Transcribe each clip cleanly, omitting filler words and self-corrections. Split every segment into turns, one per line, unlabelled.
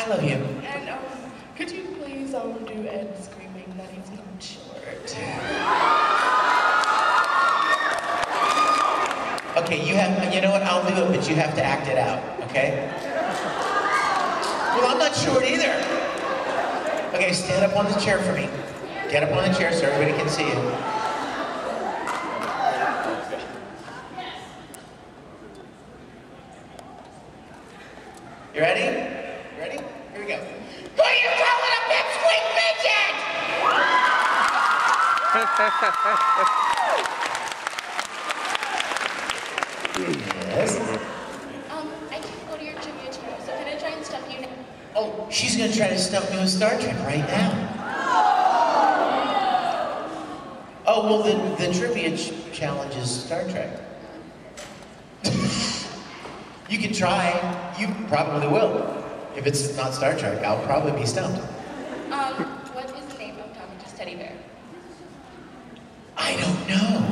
I love you.
And could you please do Ed screaming that he's not short?
Okay, you know what, I'll do it, but you have to act it out, okay? Well, I'm not short either. Okay, stand up on the chair for me. Get up on the chair so everybody can see you. You ready? You ready? Here we go. Who are you calling a pipsqueak midget? Yes?
I can't go to your trivia channel, so can I try and stump you now?
Oh, she's gonna try to stump me with Star Trek right now. Oh, well, the trivia challenge is Star Trek. You can try. You probably will. If it's not Star Trek, I'll probably be stumped.
What is the name of Tommy's teddy bear?
I don't know.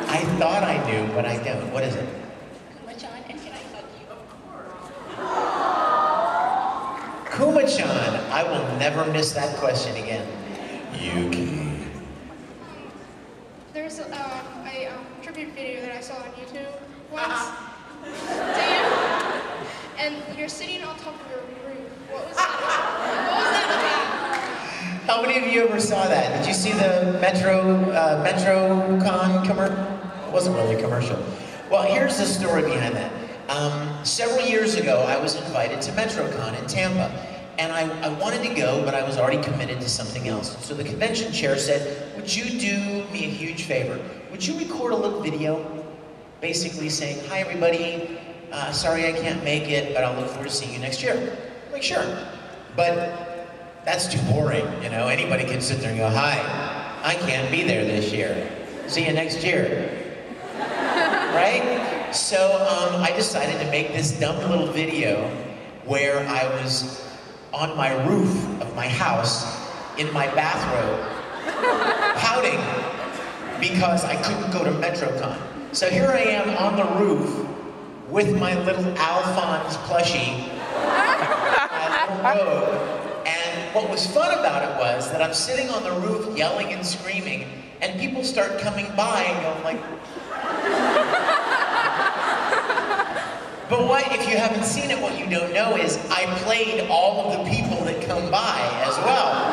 I thought I knew, but I don't. What is it?
Kuma-chan, and can I hug you?
Kuma-chan. I will never miss that question again. Yuki.
There's a tribute video that I saw on YouTube once. And you're sitting on top of your roof. What was that? What was that about?
How many of you ever saw that? Did you see the MetroCon commercial? It wasn't really a commercial. Well, here's the story behind that. Several years ago, I was invited to MetroCon in Tampa. And I wanted to go, but I was already committed to something else. So the convention chair said, would you do me a huge favor? Would you record a little video, basically saying, hi everybody, sorry I can't make it, but I'll look forward to seeing you next year. I'm like, sure. But that's too boring, you know? Anybody can sit there and go, hi, I can't be there this year. See you next year. Right? So I decided to make this dumb little video where I was on my roof of my house in my bathrobe, pouting because I couldn't go to MetroCon. So here I am on the roof with my little Alphonse plushie, my little robe. And what was fun about it was that I'm sitting on the roof yelling and screaming, and people start coming by and going like, but what, if you haven't seen it, what you don't know is I played all of the people that come by as well.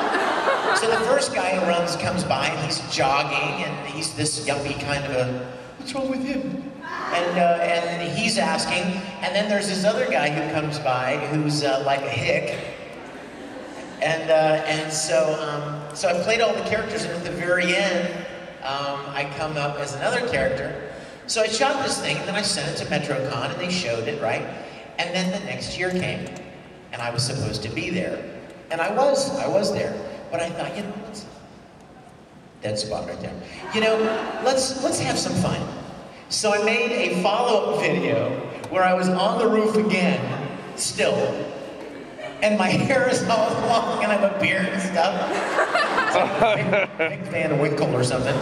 So the first guy who comes by, and he's jogging, and he's this yuppie kind of a, what's wrong with him? And he's asking, and then there's this other guy who comes by who's like a hick. And so I played all the characters, and at the very end, I come up as another character. So I shot this thing, and then I sent it to MetroCon, and they showed it, right? And then the next year came, and I was supposed to be there. And I was there. But I thought, you know, dead spot right there. You know, let's have some fun. So I made a follow-up video where I was on the roof again, still, and my hair is all long, and I have a beard and stuff. So big fan of Winkle or something.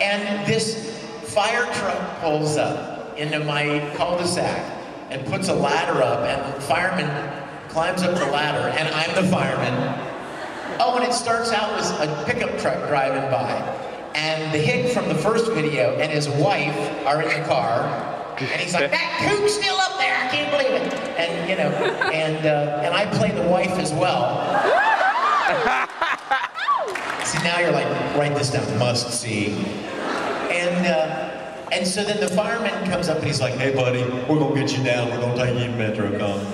And this fire truck pulls up into my cul-de-sac and puts a ladder up, and the fireman climbs up the ladder, and I'm the fireman. Oh, and it starts out with a pickup truck driving by, and the hick from the first video and his wife are in the car, and he's like, that kook's still up there, I can't believe it. And, you know, and I play the wife as well. See, now you're like, write this down, must see. And so then the fireman comes up and he's like, hey buddy, we're gonna get you down, we're gonna take you to MetroCon.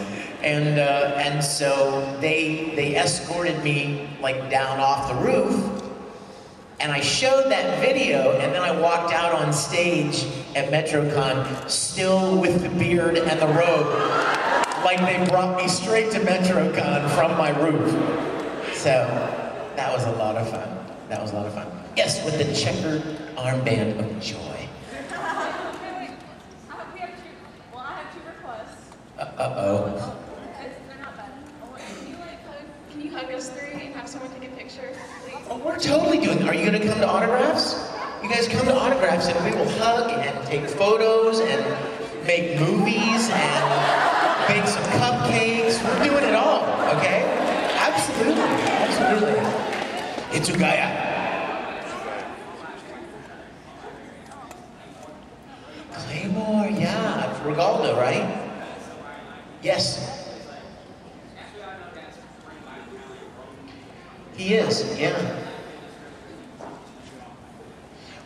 And so they escorted me like down off the roof, and I showed that video, and then I walked out on stage at MetroCon still with the beard and the robe, like they brought me straight to MetroCon from my roof. So that was a lot of fun. That was a lot of fun. Yes, with the checkered armband of joy.
I have two requests.
Uh-oh.
They're not bad. Can you hug us three and have someone take a picture, please?
Oh, we're totally doing it. Are you going to come to autographs? You guys come to autographs and we will hug and take photos and make movies and bake some cupcakes. We're doing it all, okay? Absolutely, absolutely. Itsugaya. Claymore, yeah, Regaldo, right? Yes. He is, yeah.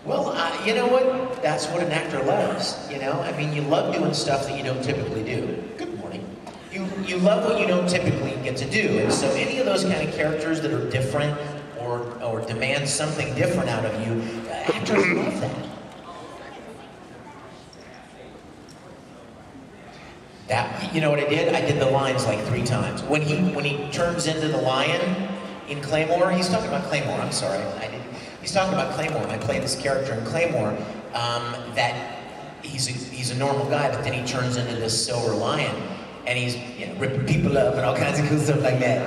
Well, you know what? That's what an actor loves, you know? I mean, you love doing stuff that you don't typically do. Good morning. You love what you don't typically get to do. And so any of those kind of characters that are different or demand something different out of you, actors love that. You know what I did? I did the lines like 3 times. When he turns into the lion in Claymore, he's talking about Claymore, I'm sorry. He's talking about Claymore, and I play this character in Claymore that he's a normal guy, but then he turns into this silver lion, and he's ripping people up and all kinds of cool stuff like that.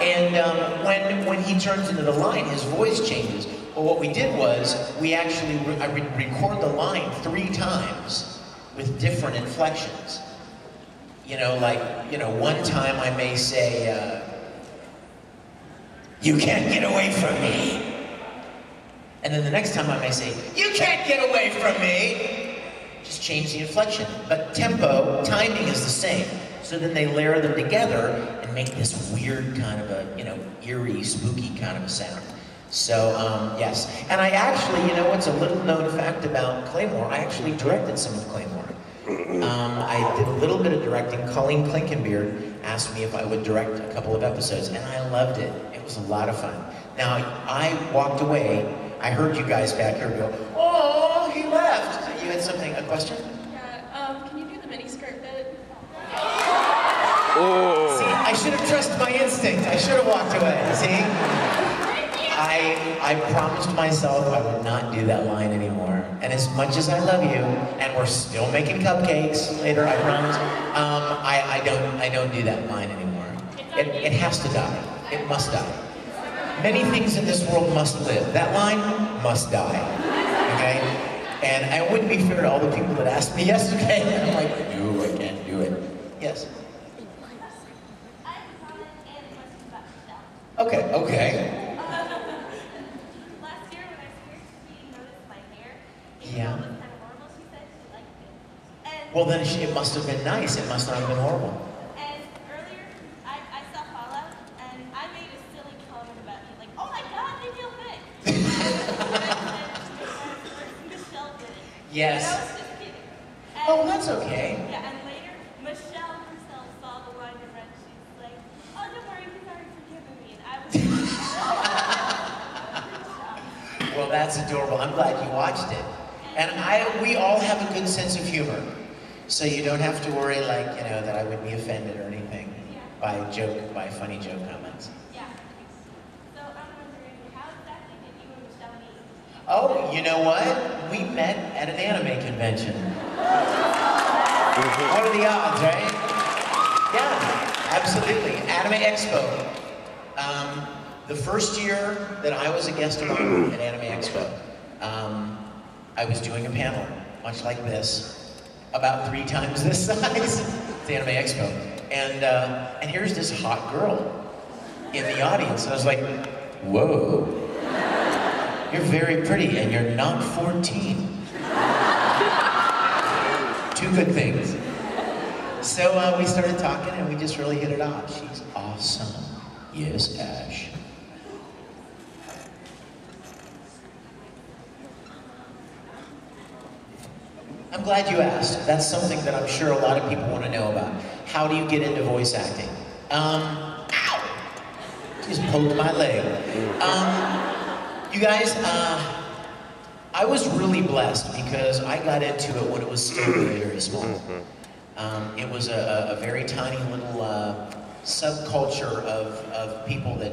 And when he turns into the lion, his voice changes. Well, what we did was I record the line 3 times with different inflections. One time I may say, "You can't get away from me." And then the next time I may say, "You can't get away from me." Just change the inflection. But tempo, timing is the same. So then they layer them together and make this weird kind of a, eerie, spooky kind of a sound. So, yes. And I actually, what's a little known fact about Claymore? I actually directed some of Claymore. I did a little bit of directing. Colleen Klinkenbeard asked me if I would direct a couple of episodes, and I loved it. It was a lot of fun. Now, I walked away. I heard you guys back here go, "Oh, he left." You had a question?
Yeah, can you do the miniskirt bit?
Oh. See, I should have trusted my instinct. I should have walked away, see? I promised myself I would not do that line anymore. And as much as I love you, and we're still making cupcakes later, I promise, I don't do that line anymore. It has to die. It must die. Many things in this world must live. That line must die, okay? And it wouldn't be fair to all the people that asked me yesterday. I'm like, no, I can't do it. Yes?
I have a comment and a question about Michelle.
Okay, okay.
Last year when I first noticed my hair, it
Yeah.
was kind of horrible. She said she liked it. And
Well, then it must have been nice. It must not have been horrible.
And earlier, I saw Fallout, and I made a silly comment about you, like, "Oh my God, they feel good." Michelle did it.
Yes.
And I was just kidding. And,
Oh, that's okay.
Yeah, and later, Michelle herself saw the line and read. She's like, "Oh, don't worry, he's already forgiven me." And I was like,
Well, that's adorable. I'm glad you watched it. And we all have a good sense of humor. So you don't have to worry that I would be offended or anything by funny joke comments.
yeah. So I'm wondering, how exactly did you and Michelle meet?
Oh, you know what? We met at an anime convention. What are the odds, right? Yeah, absolutely. Anime Expo. The first year that I was a guest of honor at Anime Expo, I was doing a panel, much like this, about 3 times this size. It's Anime Expo. And here's this hot girl in the audience. And I was like, whoa. You're very pretty, and you're not 14. 2 good things. So we started talking, and we just really hit it off. She's awesome. Yes, Ash. I'm glad you asked. That's something that I'm sure a lot of people want to know about. How do you get into voice acting? Ow! Just poked my leg. You guys, I was really blessed because I got into it when it was still very, very small. It was a very tiny little subculture of people that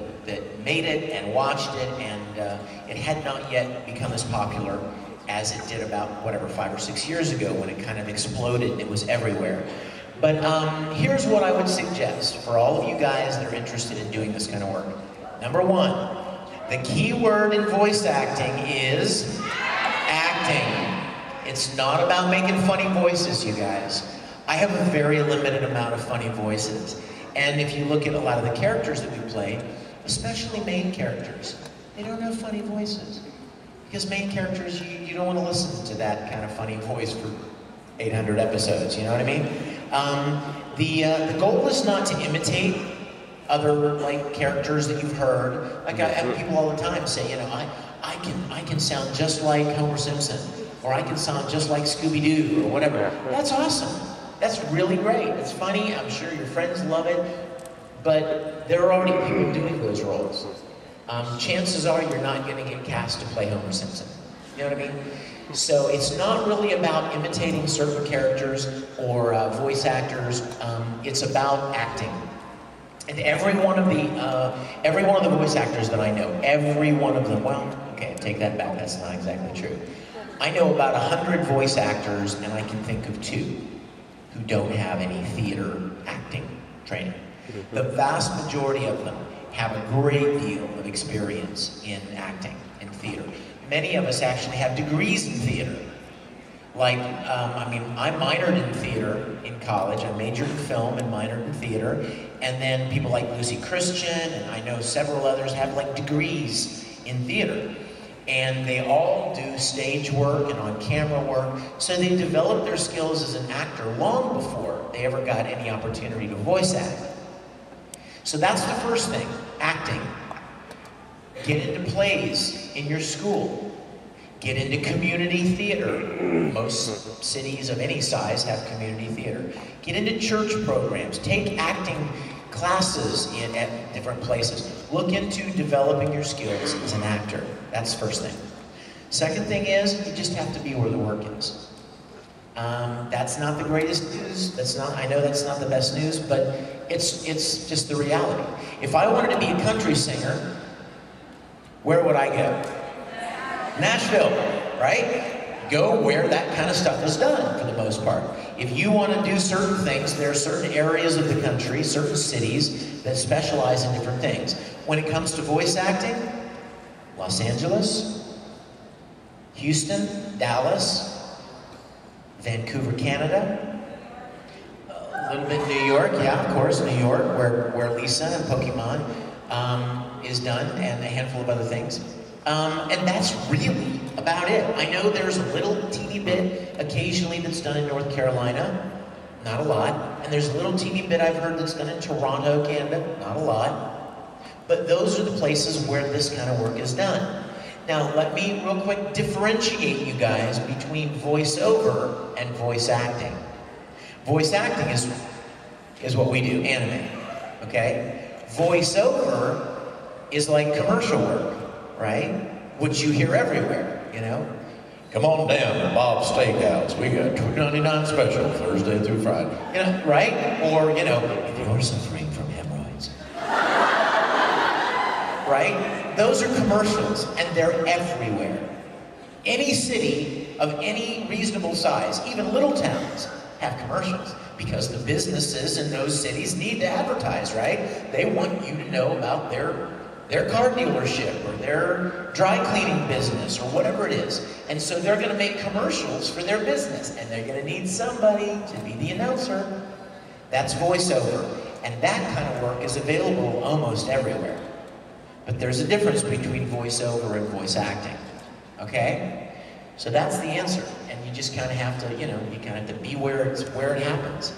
made it and watched it, and it had not yet become as popular as it did about, whatever, 5 or 6 years ago when it kind of exploded and it was everywhere. But here's what I would suggest for all of you guys that are interested in doing this kind of work. Number 1, the key word in voice acting is acting. It's not about making funny voices, you guys. I have a very limited amount of funny voices. And if you look at a lot of the characters that we play, especially main characters, they don't have funny voices. Because main characters, you don't want to listen to that kind of funny voice for 800 episodes, you know what I mean? The goal is not to imitate other like characters that you've heard. Like I have people all the time say, you know, I can sound just like Homer Simpson, or I can sound just like Scooby-Doo, or whatever. That's awesome. That's really great. It's funny. I'm sure your friends love it. But there are already people doing those roles. Chances are you're not going to get cast to play Homer Simpson. You know what I mean? So it's not really about imitating certain characters or voice actors. It's about acting. And every one of the voice actors that I know, every one of them, well, okay, take that back. That's not exactly true. I know about 100 voice actors, and I can think of 2 who don't have any theater acting training. The vast majority of them have a great deal of experience in acting, in theater. Many of us actually have degrees in theater. Like, I mean, I minored in theater in college. I majored in film and minored in theater. And then people like Lucy Christian, and I know several others have like degrees in theater. And they all do stage work and on-camera work, so they develop their skills as an actor long before they ever got any opportunity to voice act. So that's the first thing, acting. Get into plays in your school. Get into community theater. Most cities of any size have community theater. Get into church programs. Take acting classes at different places. Look into developing your skills as an actor. That's the first thing. Second thing is, you just have to be where the work is. That's not the greatest news. I know that's not the best news, but it's just the reality. If I wanted to be a country singer, where would I go? Nashville, right? Go where that kind of stuff is done, for the most part. If you want to do certain things, there are certain areas of the country, certain cities, that specialize in different things. When it comes to voice acting, Los Angeles, Houston, Dallas, Vancouver, Canada, a little bit New York, yeah, of course, New York, where Lisa and Pokemon is done, and a handful of other things. And that's really about it. I know there's a little teeny bit occasionally that's done in North Carolina, not a lot. And there's a little teeny bit I've heard that's done in Toronto, Canada, not a lot. But those are the places where this kind of work is done. Now, let me real quick differentiate you guys between voiceover and voice acting. Voice acting is what we do, anime, okay? Voiceover is like commercial work, right? Which you hear everywhere, you know? Come on down to Bob's Steakhouse. We got $2.99 special Thursday through Friday. You know, right? Or, you know, if you're suffering from hemorrhoids. Right? Those are commercials, and they're everywhere. Any city of any reasonable size, even little towns, have commercials because the businesses in those cities need to advertise, right? They want you to know about their car dealership or their dry cleaning business or whatever it is. And so they're gonna make commercials for their business, and they're gonna need somebody to be the announcer. That's voiceover. And that kind of work is available almost everywhere. But there's a difference between voiceover and voice acting, okay? So that's the answer. And you just kind of have to, you know, you kind of have to be where it happens.